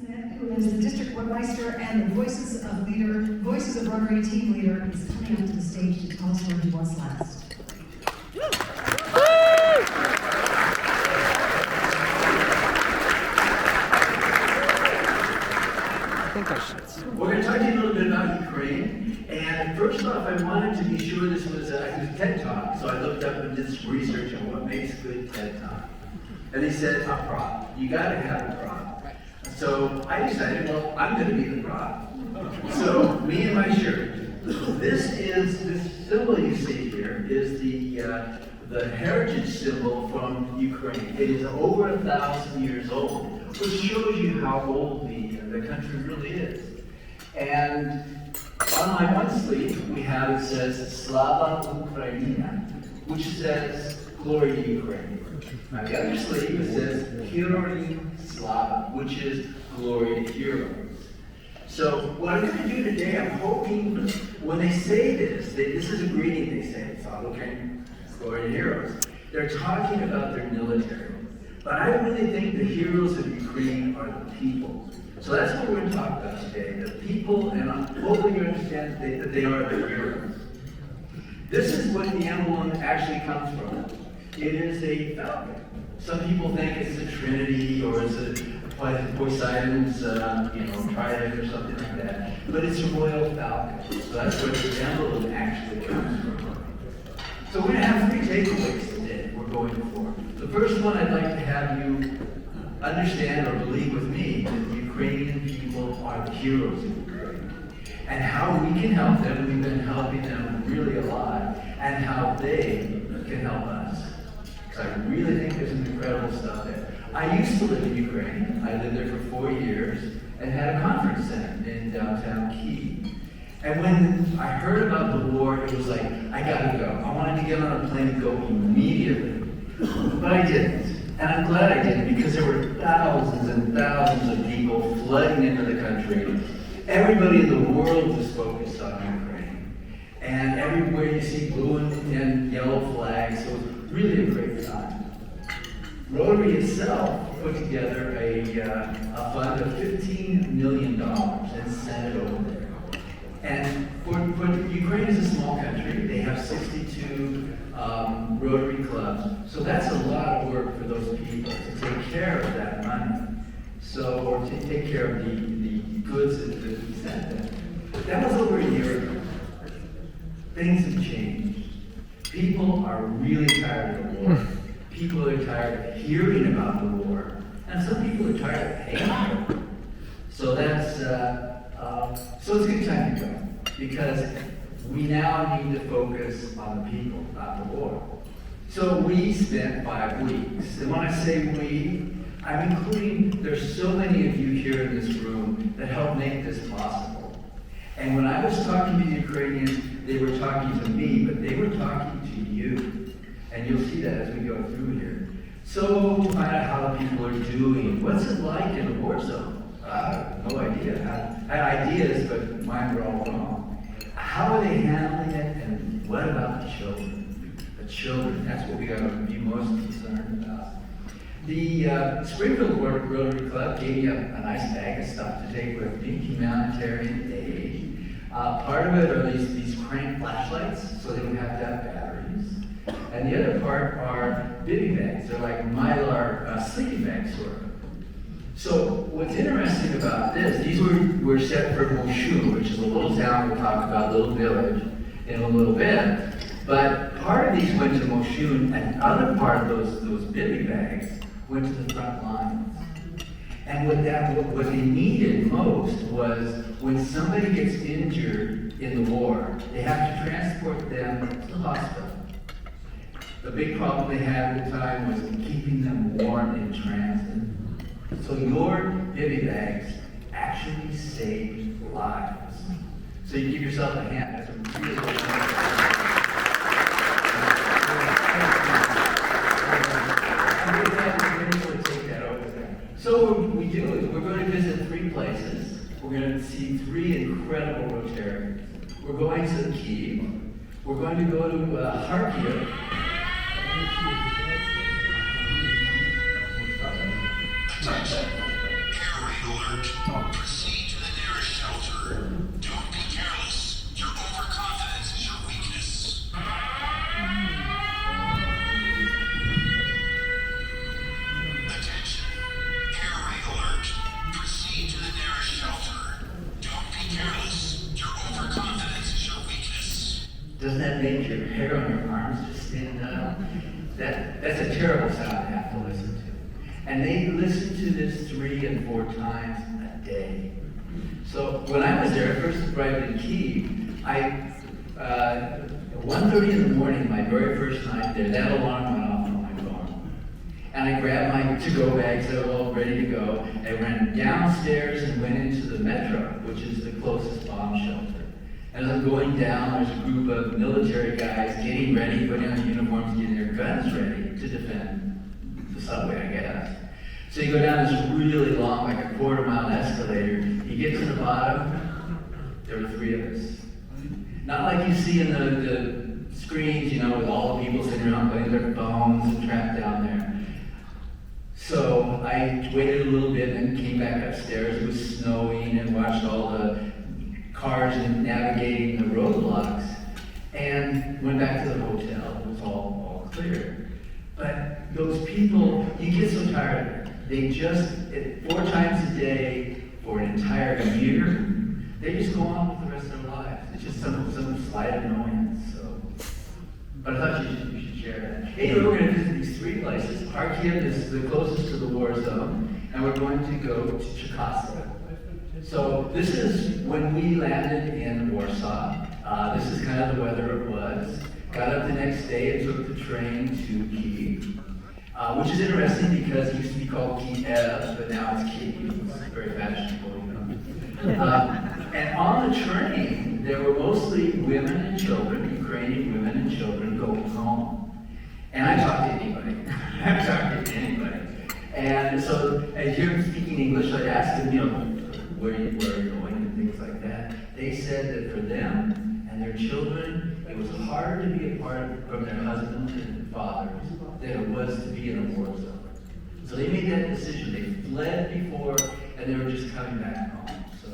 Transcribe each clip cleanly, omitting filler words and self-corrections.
who is the district webmeister and the Voices of Rotary team leader, is coming up to the stage to tell us where he was last. We're going to talk to you a little bit about Ukraine. And first off, I wanted to be sure this was a TED Talk. So I looked up and did some research on what makes a good TED Talk. And they said a prop. You got to have a prop. So I decided, well, I'm going to be the prop. So me and my shirt. This symbol you see here is the heritage symbol from Ukraine. It is over 1,000 years old, which shows you how old the country really is. And on my one sleeve, we have, it says, Slava Ukraina, which says, glory to Ukraine. On the other sleeve, it says, Heroi Slava, which is glory to heroes. So what I'm going to do today, I'm hoping when they say this is a greeting they say, Slava Ukraine, glory to heroes. They're talking about their military. But I really think the heroes of Ukraine are the people. So that's what we're going to talk about today, the people, and hopefully you understand that they are the heroes. This is what the emblem actually comes from. It is a falcon. Some people think it's a trinity or it's a Poseidon's trident or something like that. But it's a royal falcon. So that's where the emblem actually comes from. So we're going to have three takeaways today we're going for. The first one, I'd like to have you understand or believe with me that the Ukrainian people are the heroes of Ukraine. And how we can help them, we've been helping them really a lot, and how they can help us. Because I really think there's some incredible stuff there. I used to live in Ukraine. I lived there for 4 years and had a conference center in downtown Kyiv. And when I heard about the war, it was like, I gotta go. I wanted to get on a plane and go immediately. But I didn't. And I'm glad I didn't, because there were thousands and thousands of people flooding into the country. Everybody in the world was focused on Ukraine. And everywhere you see blue and yellow flags, so it was really a great time. Rotary itself put together a fund of $15 million and sent it over there. And for Ukraine is a small country. They have 62 Rotary clubs. So that's a lot of work for those people to take care of that money. Or to take care of the goods that we sent them. That was over a year ago. Things have changed. People are really tired of the war. People are tired of hearing about the war. And some people are tired of paying for it. So that's so it's a good time to go, because we now need to focus on the people, not the war. So we spent 5 weeks. And when I say we, I'm including, there's so many of you here in this room that helped make this possible. And when I was talking to the Ukrainians, they were talking to me, but they were talking to you. And you'll see that as we go through here. So to find out how the people are doing, what's it like in a war zone? No idea. I had ideas, but mine were all wrong. How are they handling it, and what about the children? The children, that's what we got to be most concerned about. The Springfield Rotary Club gave me a nice bag of stuff to take with me, humanitarian aid. Part of it are these crank flashlights, so they don't have to have batteries. And the other part are bivy bags. They're like Mylar sleeping bags, sort of. So what's interesting about this, these were set for Moshun, which is a little town we'll talk about, a little village, in a little bit. But part of these went to Moshun, and other part of those bivy bags went to the front lines. And what they needed most was when somebody gets injured in the war, they have to transport them to the hospital. The big problem they had at the time was keeping them warm in transit. So your bivy bags actually saved lives. So you give yourself a hand. That's a really good So what we do is we're going to visit 3 places. We're going to see 3 incredible Rotarians. We're going to Kyiv. We're going to go to Kharkiv. alert. Proceed to the nearest shelter. Don't be careless. Your overconfidence is your weakness. Attention. Air raid alert. Proceed to the nearest shelter. Don't be careless. Your overconfidence is your weakness. Doesn't that make your hair on your arms just stand up? That's a terrible sound to have to listen to. And they listen to this 3 and 4 times a day. So when I was there, I first arrived in Kyiv, at 1:30 in the morning, my very first night there, that alarm went off on my phone. And I grabbed my to-go bags that were all ready to go. I ran downstairs and went into the metro, which is the closest bomb shelter. And as I'm going down, there's a group of military guys getting ready, putting on uniforms, getting their guns ready to defend the subway, I guess. So you go down this really long, like a quarter-mile escalator. You get to the bottom, there were 3 of us. Not like you see in the screens, you know, with all the people sitting around playing their phones and trapped down there. So I waited a little bit and came back upstairs. It was snowing and watched all the cars and navigating the roadblocks, and went back to the hotel. It was all clear. But those people, you get so tired of it. They just, 4 times a day for an entire year, they just go on with the rest of their lives. It's just some slight annoyance. So, but I thought you should share that. Anyway, we're going to visit these 3 places. Kharkiv is the closest to the war zone, and we're going to go to Cherkasy. So this is when we landed in Warsaw. This is kind of the weather it was. Got up the next day and took the train to Kyiv, which is interesting because it used to be called Kyiv, but now it's Kyiv. It's very fashionable, you know. And on the train, there were mostly women and children, Ukrainian women and children going home. And I talked to anybody. I talked to anybody. And so as you're speaking English, I asked them, you know, where are you going and things like that. They said that for them and their children, it was harder to be apart from their husbands and fathers than it was to be in a war zone. So they made that decision. They fled before and they were just coming back home. So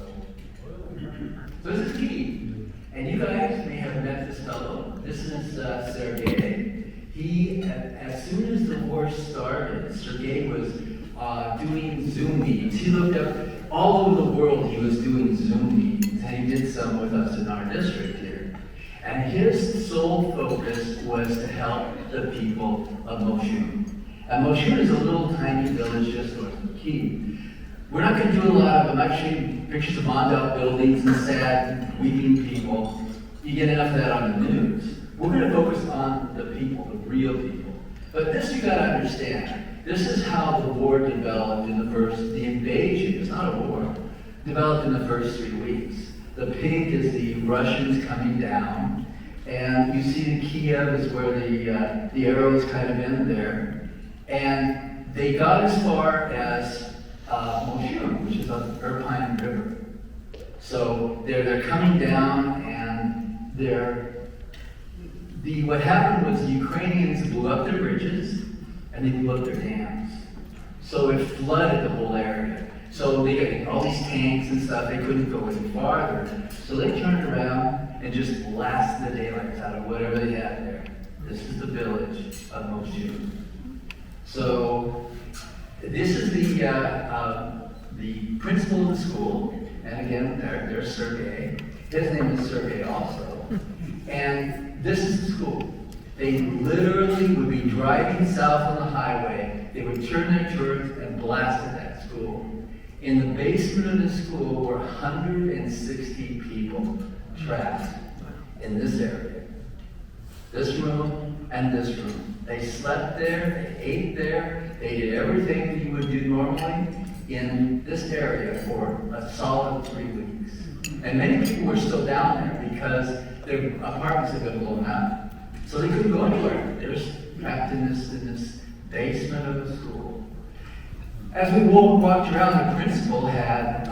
this is Kyiv. And you guys may have met this fellow. This is Sergei. He, as soon as the war started, Sergei was doing Zoom meetings. He looked up all over the world. He was doing Zoom meetings, and he did some with us in our district here. And his sole focus was to help the people of Moshun. And Moshun is a little tiny village just north of Kyiv. We're not going to do a lot of them. Actually, pictures of bombed-out buildings and sad, weeping people. You get enough of that on the news. We're going to focus on the people, the real people. But this you got to understand. This is how the war developed in the invasion, it's not a war, developed in the first 3 weeks. The pink is the Russians coming down, and you see the Kyiv is where the arrow is kind of in there. And they got as far as Moshun, which is on the Irpine River. So they're coming down, and what happened was the Ukrainians blew up their bridges and they blew up their dams. So it flooded the whole area. So they got all these tanks and stuff, they couldn't go any farther. So they turned around and just blasted the daylights out of whatever they had there. This is the village of Moshun. So this is the principal of the school, and again, there's Sergei. His name is Sergei also. And this is the school. They literally would be driving south on the highway. They would turn their turrets and blast at that school. In the basement of the school were 160 people trapped in this area. This room and this room. They slept there, they ate there, they did everything that you would do normally in this area for a solid 3 weeks. And many people were still down there because their apartments had been blown up. So they couldn't go anywhere. They were trapped in this basement of the school. As we walked around, the principal had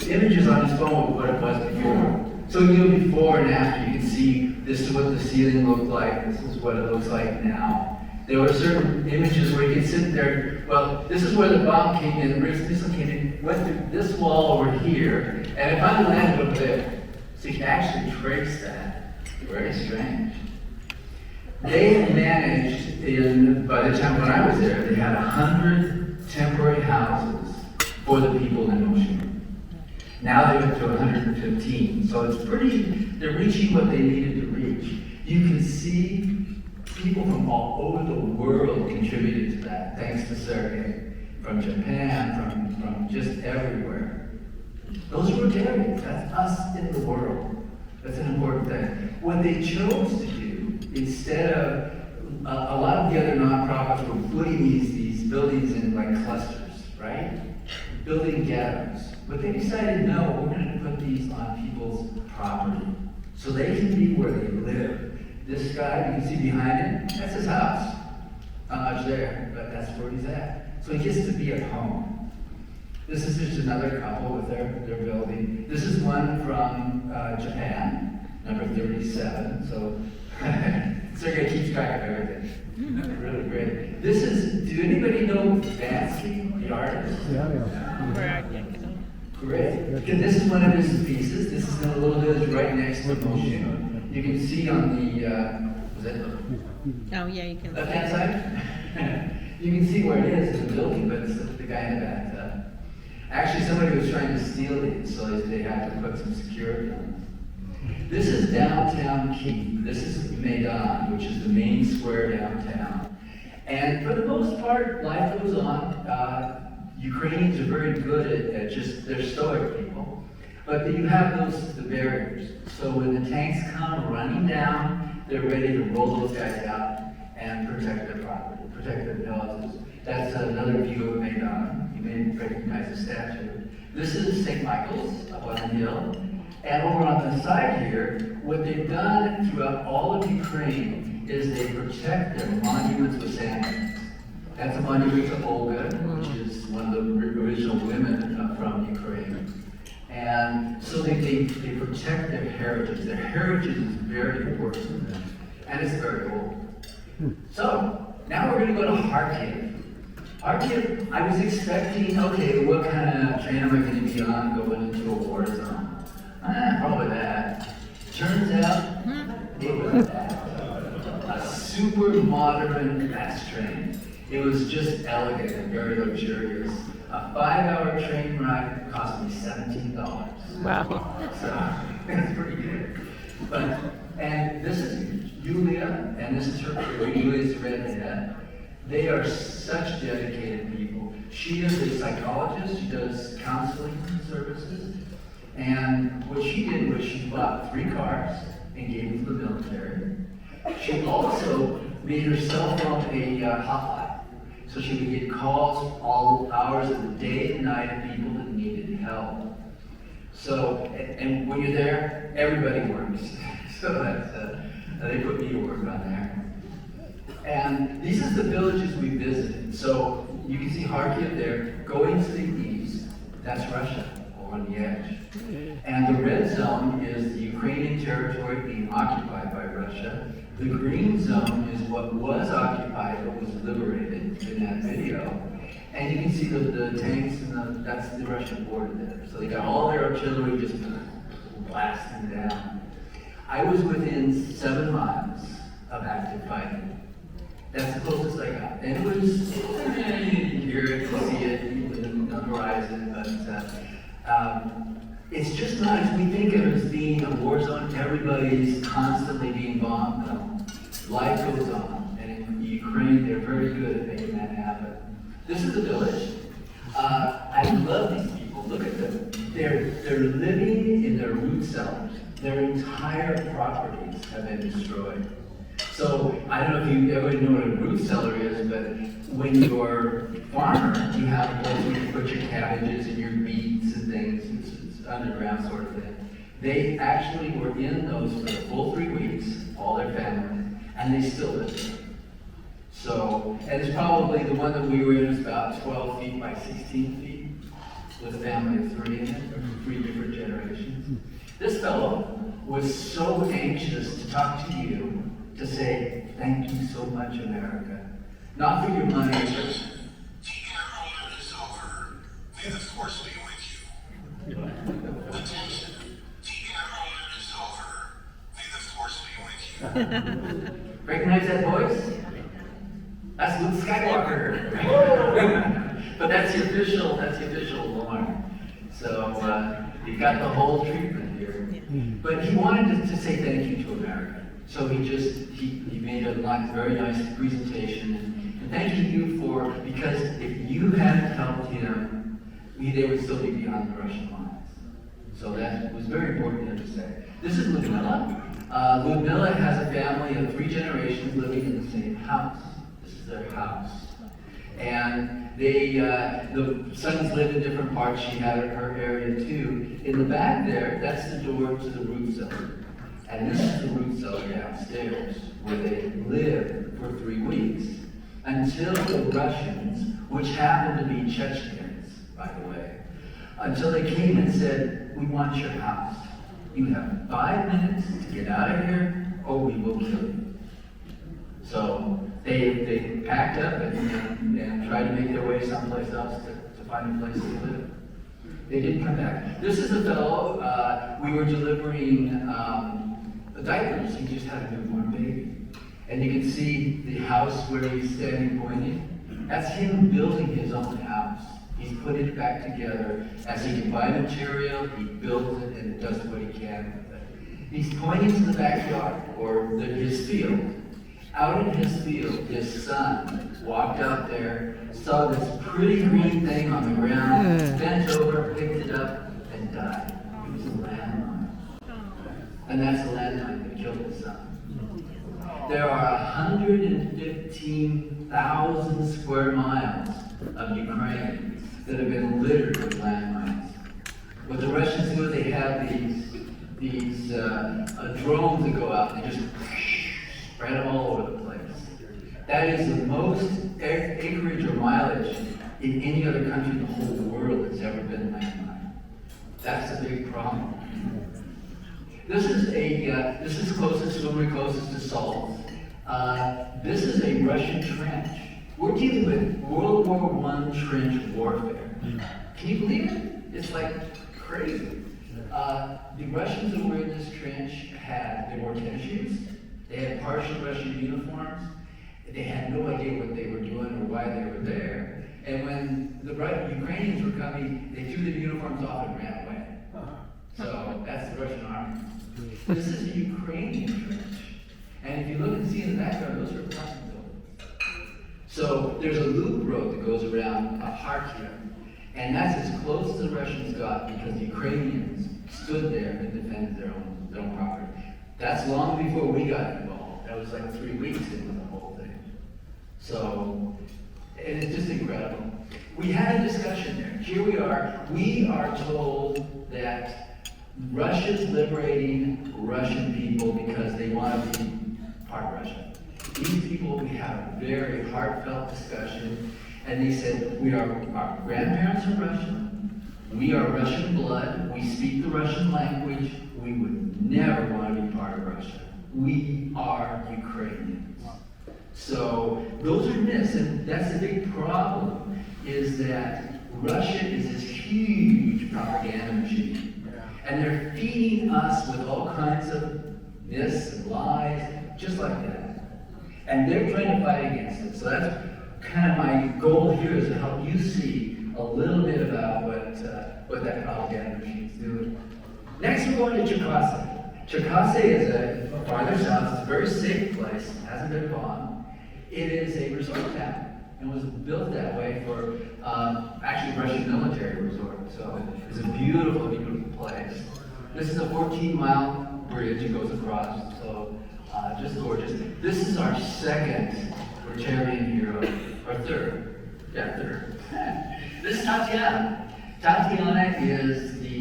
images on his phone of what it was before. So you know, before and after, you can see this is what the ceiling looked like, this is what it looks like now. There were certain images where you could sit there. Well, this is where the bomb came in. The missile came in, went through this wall over here, and it finally landed over there. So you can actually trace that. Very strange. They managed, by the time when I was there, they had 100 temporary houses for the people in Ocean. Now they're up to 115. So it's they're reaching what they needed to reach. You can see people from all over the world contributed to that, thanks to Sergey, from Japan, from just everywhere. Those are Rotarians, that's us in the world. That's an important thing. What they chose to do, instead of, a lot of the other nonprofits were putting these buildings in like clusters, right? Building ghettos. But they decided, no, we're going to put these on people's property, so they can be where they live. This guy, you can see behind him, that's his house. Not much there, but that's where he's at. So he gets to be at home. This is just another couple with their building. This is one from Japan, number 37. So Sergey keeps track of everything. Really great. This is, do anybody know Fancy, the artist? Yeah. Great. Because this is one of his pieces. This is in a little village right next to Motion. You can see on the, was that Oh, yeah, you can. left-hand side? You can see where it is in the building, but it's the guy in the bathtub. Actually, somebody was trying to steal these, so they had to put some security on them. This is downtown Kyiv. This is Maidan, which is the main square downtown. And for the most part, life goes on. Ukrainians are very good at just, they're stoic people. But you have the barriers. So when the tanks come running down, they're ready to roll those guys out and protect their property, protect their villages. That's another view of Maidan. You may recognize the statue. This is St. Michael's up on the hill. And over on the side here, what they've done throughout all of Ukraine is they protect their monuments with sandbags. That's a monument to Olga, which is one of the original women from Ukraine. And so they protect their heritage. Their heritage is very important to them, and it's very old. So, now we're going to go to Kharkiv. Kharkiv, I was expecting, okay, what kind of train am I going to be on going into a war zone? Probably that. Turns out, it was a super modern fast train. It was just elegant and very luxurious. A 5-hour train ride cost me $17. Wow. So, it's pretty good. And this is Yulia, and this is her, Yulia's redhead. They are such dedicated people. She is a psychologist, she does counseling services. And what she did was she bought 3 cars and gave them to the military. She also made her cell phone a hotline. So she would get calls all hours of the day and night of people that needed help. So, and when you're there, everybody works. So they put me to work on there. And these are the villages we visited. So you can see Kharkiv there. Going to the east, that's Russia, over on the edge. And the red zone is the Ukrainian territory being occupied by Russia. The green zone is what was occupied but was liberated in that video. And you can see the tanks and that's the Russian border there. So they got all their artillery just blasting down. I was within 7 miles of active fighting. That's the closest I got. And it was, you can hear it, you can see it on the horizon, but it's just not as we think of it as being a war zone. Everybody's constantly being bombed. No. Life goes on. And in Ukraine, they're very good at making that happen. This is the village. I love these people. Look at them. They're living in their root cellars. Their entire properties have been destroyed. So, I don't know if you ever know what a root cellar is, but when you're a farmer, you have a place where you put your cabbages and your beets and things. It's underground sort of thing. They actually were in those for the full 3 weeks, all their family, and they still live there. So, and it's probably the one that we were in is about 12 feet by 16 feet, with a family of 3 in it, 3 different generations. This fellow was so anxious to talk to you, to say, thank you so much, America. Not for your money, but Attention. The air alert is over. May the force be with you. Attention. The air alert is over. May the force be with you. recognize that voice? That's Luke Skywalker. But that's the official alarm. So you got the whole treatment here. But he wanted to say thank you to America. So he made a very nice presentation. And thanking you because if you hadn't helped him, they would still be behind the Russian lines. So that was very important for him to say. This is Ludmilla. Ludmilla has a family of 3 generations living in the same house. This is their house. And the sons live in different parts. She had her area too. In the back there, that's the door to the root cellar. And this is the root cellar downstairs, where they lived for 3 weeks. Until the Russians, which happened to be Chechens, by the way, until they came and said, we want your house. You have 5 minutes to get out of here, or we will kill you. So they packed up and tried to make their way someplace else to find a place to live. They didn't come back. This is a fellow, we were delivering diapers. He just had a newborn baby. And you can see the house where he's standing pointing. That's him building his own house. He's put it back together. As he can buy material, he builds it and does what he can with it. He's pointing to the backyard, or his field. Out in his field, his son walked out there, saw this pretty green thing on the ground, bent over, picked it up, and died. It was a landmine. And that's the landmine that killed his son. There are 115,000 square miles of Ukraine that have been littered with landmines. What the Russians do, they have these drones that go out and just spread them all over the place. That is the most acreage or mileage in any other country in the whole world that's ever been landmine. That's a big problem. This is closest, when we're closest to Salt. This is a Russian trench. We're dealing with World War I trench warfare. Can you believe it? It's like crazy. The Russians that were in this trench they wore tennis shoes. They had partial Russian uniforms. They had no idea what they were doing or why they were there. And when the Ukrainians were coming, they threw their uniforms off and ran away. So that's the Russian army. This is a Ukrainian trench. And if you look and see in the background, those are apartment buildings. So there's a loop road that goes around Kharkiv. And that's as close as the Russians got because the Ukrainians stood there and defended their own property. That's long before we got involved. That was like 3 weeks into the whole thing. So, and it's just incredible. We had a discussion there. Here we are told that Russia's liberating Russian people because they want to be part Russian. These people, we had a very heartfelt discussion, and they said, our grandparents are Russian, we are Russian blood, we speak the Russian language, we would never want to be part of Russia. We are Ukrainians. So those are myths, and that's the big problem, is that Russia is this huge propaganda machine. And they're feeding us with all kinds of myths and lies, just like that. And they're trying to fight against it. So that's kind of my goal here, is to help you see a little bit about what that propaganda machine is doing. Next, we're going to Cherkasy. Cherkasy is a farther south. It's a very safe place. It hasn't been bombed. It is a resort town. And was built that way for actually Russian military resort. So it's a beautiful, beautiful place. This is a 14-mile bridge that goes across, so just gorgeous. This is our second Rotarian hero, or third. Yeah, third. This is Tatiana. Tatiana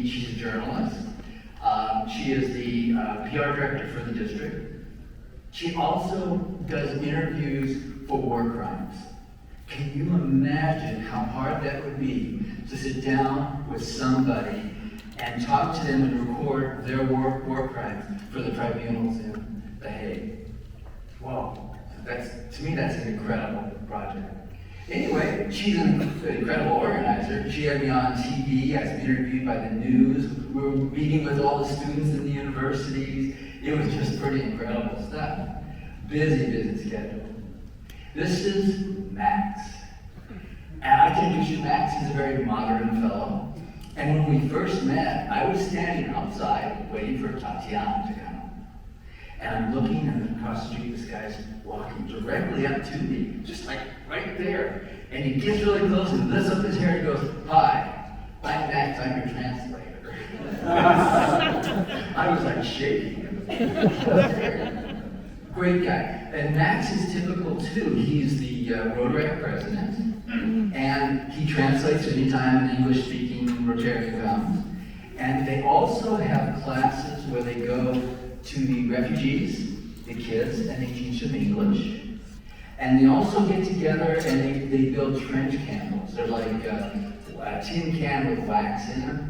she's a journalist. She is the PR director for the district. She also does interviews for war crimes. Can you imagine how hard that would be to sit down with somebody and talk to them and record their war crimes for the tribunals in The Hague? Whoa. to me, that's an incredible project. Anyway, she's an incredible organizer. She had me on TV. I was interviewed by the news. We were meeting with all the students in the universities. It was just pretty incredible stuff. Busy schedule. This is Max. And I can picture Max is a very modern fellow. And when we first met, I was standing outside waiting for Tatiana to come. And I'm looking, and across the street, this guy's walking directly up to me, just like right there. And he gets really close and lifts up his hair and goes, "Hi, I'm Max, I'm your translator." I was like shaking. Great guy. And Max is typical too. He's the Rotary president, and he translates anytime an English-speaking Rotarian comes. And they also have classes where they go to the refugees, the kids, and they teach them English. And they also get together and they build trench candles. They're like a tin can with wax in them.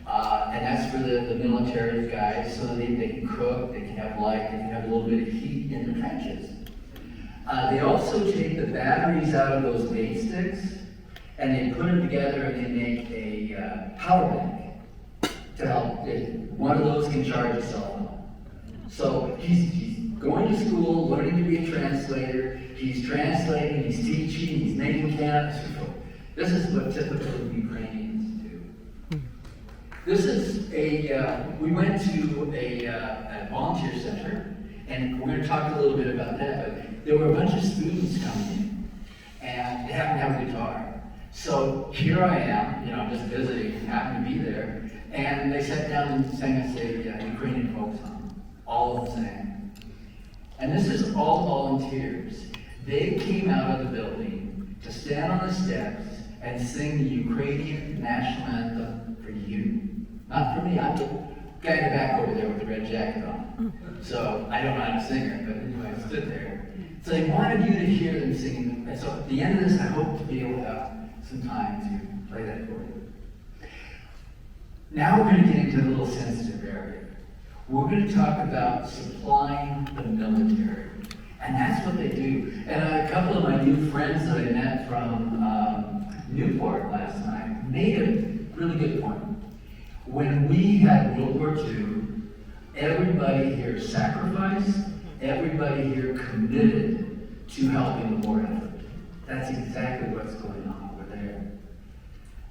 And that's for the military guys, so they can cook, they can have light, they can have a little bit of heat in the trenches. They also take the batteries out of those aid sticks, and they put them together and they make a power bank to help. One of those can charge a cell phone. So he's going to school, learning to be a translator, he's translating, he's teaching, he's making candles. This is what typical Ukrainians do. This is we went to a volunteer center, and we're going to talk a little bit about that, but there were a bunch of students coming in, and they happened to have a guitar. So here I am, I'm just visiting, happened to be there, and they sat down and sang us a Ukrainian folk song. All of them sang. And this is all volunteers. They came out of the building to stand on the steps and sing the Ukrainian national anthem for you. Not for me, I'm the guy in the back over there with the red jacket on. So I don't know how to sing it, but anyway, I stood there. So they wanted you to hear them singing. And so at the end of this, I hope to be able to have some time to play that for you. Now we're going to get into a little sensitive area. We're going to talk about supplying the military. And that's what they do. And a couple of my new friends that I met from Newport last night made a really good point. When we had World War II, everybody here sacrificed, everybody here committed to helping the war effort. That's exactly what's going on over there.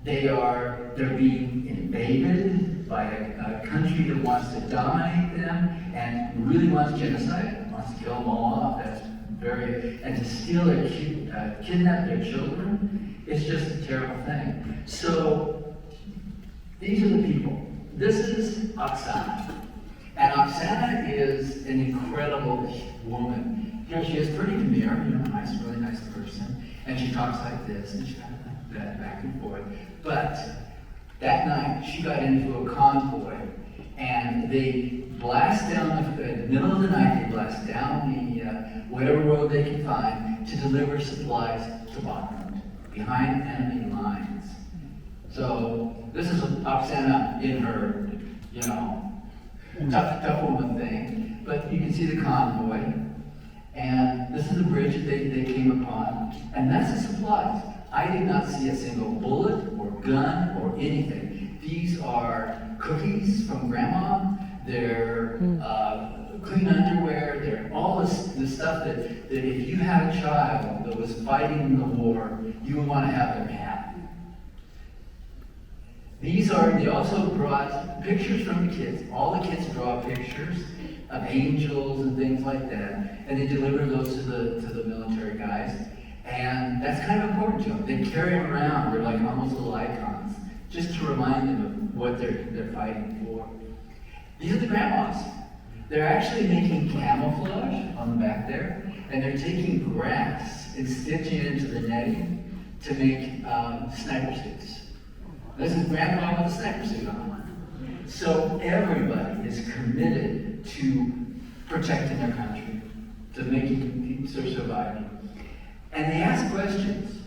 They're being invaded by a country that wants to dominate them and really wants genocide, wants to kill them all off. And to steal their kidnap their children, it's just a terrible thing. So these are the people. This is Oksana. And Oksana is an incredible woman. Here she is, pretty demure, nice, really nice person. And she talks like this, and she kind of like that, back and forth. But that night, she got into a convoy, and they blast down, in the middle of the night, they blast down the whatever road they can find to deliver supplies to Bakhmut, behind enemy lines. So this is Oksana in her, tough woman thing. But you can see the convoy, and this is the bridge that they came upon, and that's the supplies. I did not see a single bullet or gun or anything. These are cookies from grandma. They're clean underwear. They're all the stuff that if you had a child that was fighting in the war, you would want to have them happy. They also brought pictures from the kids. All the kids draw pictures of angels and things like that, and they deliver those to the military guys. And that's kind of important to them. They carry them around. They're like almost little icons, just to remind them of what they're fighting for. These are the grandmas. They're actually making camouflage on the back there, and they're taking grass and stitching it into the netting to make sniper suits. This is grandma with a sniper suit on. So everybody is committed to protecting their country, to making sure surviving. And they ask questions.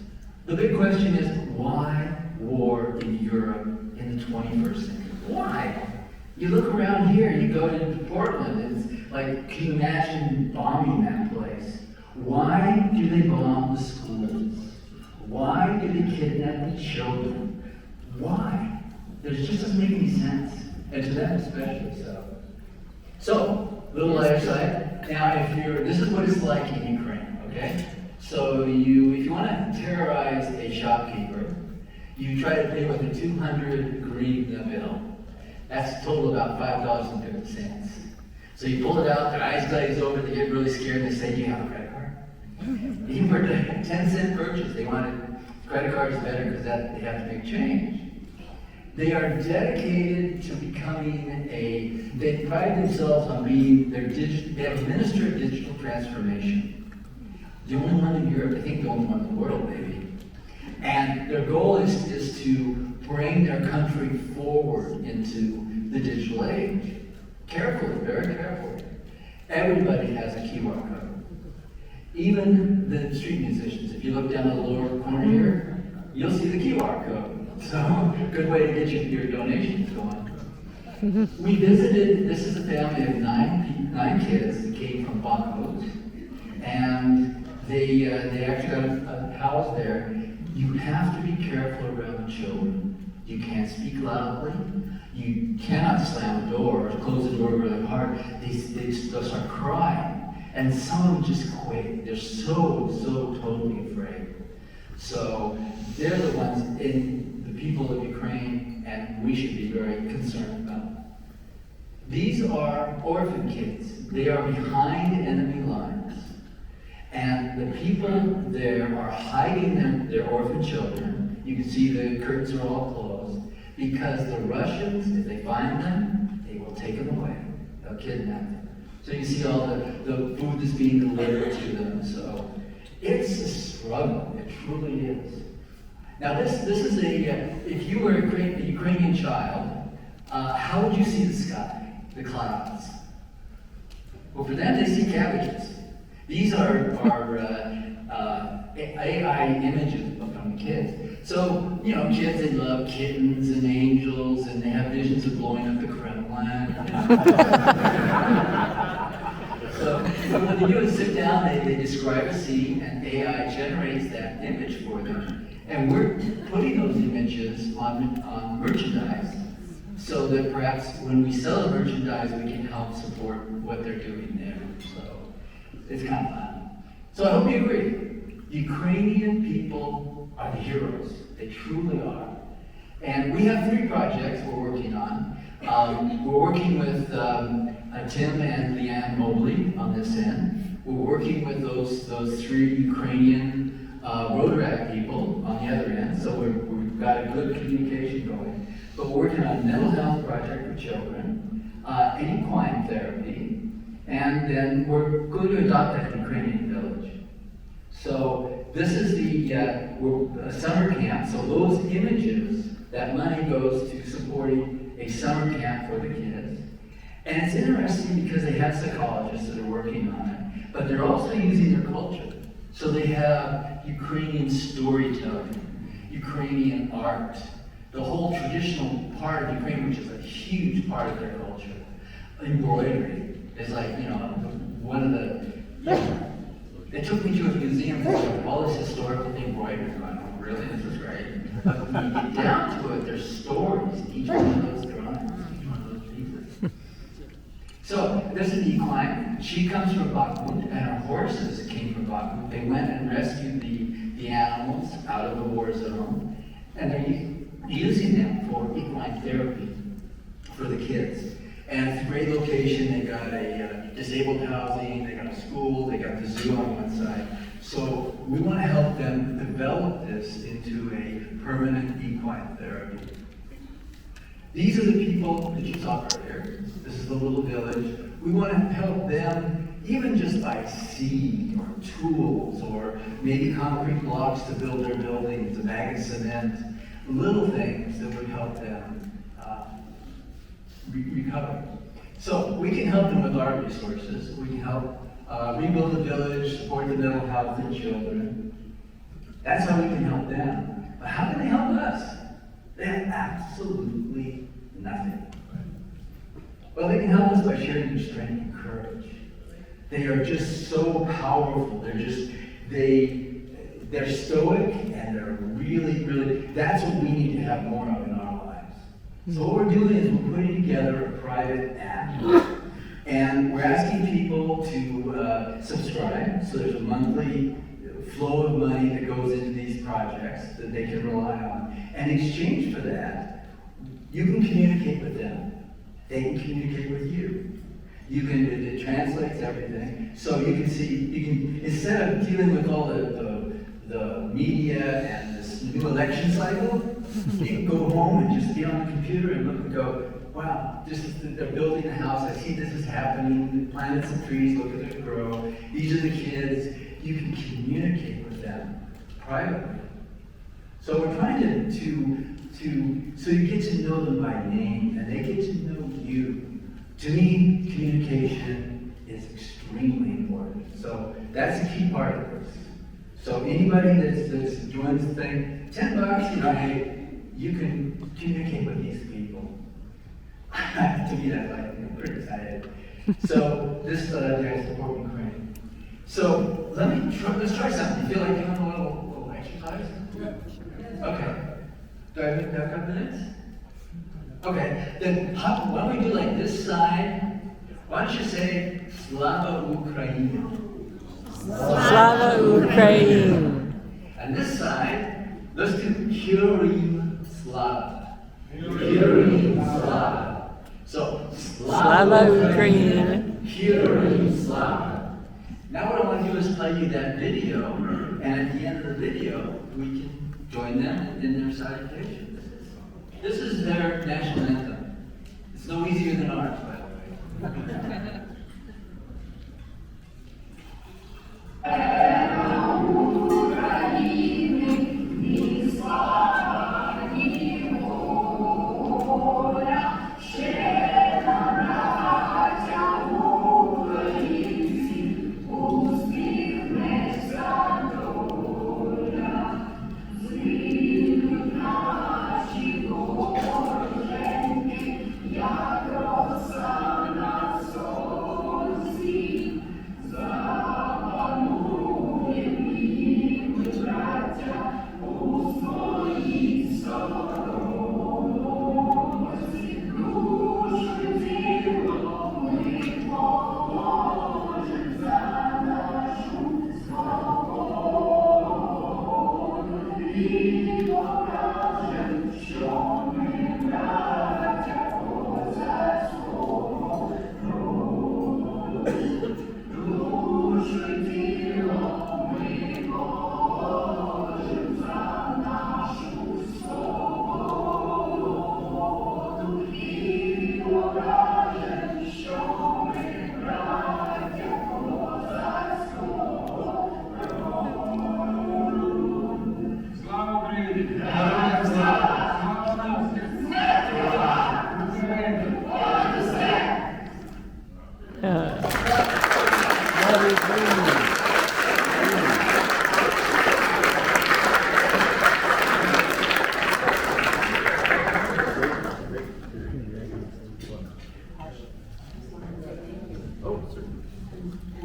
The big question is, why war in Europe in the 21st century? Why? You look around here, you go to Portland, it's like, can you imagine bombing that place? Why do they bomb the schools? Why do they kidnap the children? Why? It just doesn't make any sense, and to them especially so. So, little lighter side. Now, this is what it's like in Ukraine, okay? So if you want to terrorize a shopkeeper, you try to pay with a 200 hryvnia bill. That's total about $5.50. So you pull it out, their eyes glaze over, they get really scared, they say, do you have a credit card? Even for a 10-cent purchase, they wanted credit cards better because they have to make change. They are dedicated to becoming they pride themselves on being they have a minister of digital transformation. The only one in Europe, I think the only one in the world maybe. And their goal is to bring their country forward into the digital age. Carefully, very carefully. Everybody has a QR code. Even the street musicians. If you look down the lower corner here, you'll see the QR code. So, good way to get your donations going. We visited, this is a family of nine kids that came from Bakhmut, and they actually got a house there. You have to be careful around children. You can't speak loudly. You cannot slam the door or close the door really hard. They'll start crying. And some of them just quit. They're so totally afraid. So they're the ones in the people of Ukraine, and we should be very concerned about. These are orphan kids. They are behind enemy lines. And the people there are hiding their orphan children. You can see the curtains are all closed. Because the Russians, if they find them, they will take them away. They'll kidnap them. So you see all the food that's being delivered to them. So it's a struggle. It truly is. Now this is if you were a Ukrainian child, how would you see the sky, the clouds? Well, for them, they see cabbages. These are AI images from the kids. So, kids, they love kittens and angels, and they have visions of blowing up the Kremlin. So what they do is sit down, they describe a scene, and AI generates that image for them. And we're putting those images on merchandise, so that perhaps when we sell the merchandise, we can help support what they're doing there. So it's kind of fun. So I hope you agree. Ukrainian people are the heroes. They truly are. And we have 3 projects we're working on. We're working with Tim and Leanne Mobley on this end. We're working with those 3 Ukrainian Rotary people on the other end. So we've got a good communication going. But we're working on a mental health project for children, equine therapy, and then we're going to adopt a Ukrainian village. So this is the summer camp. So those images, that money goes to supporting a summer camp for the kids. And it's interesting because they have psychologists that are working on it, but they're also using their culture. So they have Ukrainian storytelling, Ukrainian art, the whole traditional part of Ukraine, which is a huge part of their culture. Embroidery is like, one of the, they took me to a museum for all this historical embroidery. I'm like, oh, really? This is great. But when you get down to it, there's stories in each one of those drawings, each one of those pieces. So this is the equine. She comes from Bakhmut, and her horses came from Bakhmut. They went and rescued the animals out of the war zone, and they're using them for equine therapy for the kids. And it's a great location. They got a disabled housing, they got a school, they got the zoo on one side. So we want to help them develop this into a permanent equine therapy. These are the people that you saw earlier. This is the little village. We want to help them even just by seed or tools or maybe concrete blocks to build their buildings, a bag of cement, little things that would help them recover. So we can help them with our resources. We can help rebuild the village, support the mental health of children. That's how we can help them. But how can they help us? They have absolutely nothing. Well, they can help us by sharing their strength and courage. They are just so powerful. They're stoic, and they're really, that's what we need to have more of in our lives. So what we're doing is we're putting together a private app, and we're asking people to subscribe, so there's a monthly flow of money that goes into these projects that they can rely on. And in exchange for that, you can communicate with them. They can communicate with you. It translates everything. So you can see, instead of dealing with all the media and this new election cycle, you can go home and just get on the computer and look and go, wow, they're building a house, I see this is happening, planted some trees, look at it grow, these are the kids. You can communicate with them privately. So we're trying so you get to know them by name, and they get to know you. To me, communication is extremely important. So that's a key part of this. So anybody that's joins the thing, $10, hey, you can communicate with these people. To me, that's like, pretty excited. So this is support Ukraine. So let's try something. You feel like doing a little exercise? Okay. Do I have a couple minutes? Okay, then why don't we do like this side? Why don't you say Slava Ukraini? Slava Ukraine. And this side, let's do Kyrie Slava. Kyrie Slava. So Slava Ukraine. Kyrie Slava. Now what I want to do is play you that video, and at the end of the video, we can join them in their salutation. This is their national anthem. It's no easier than ours, by the way.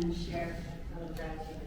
And share gratitude.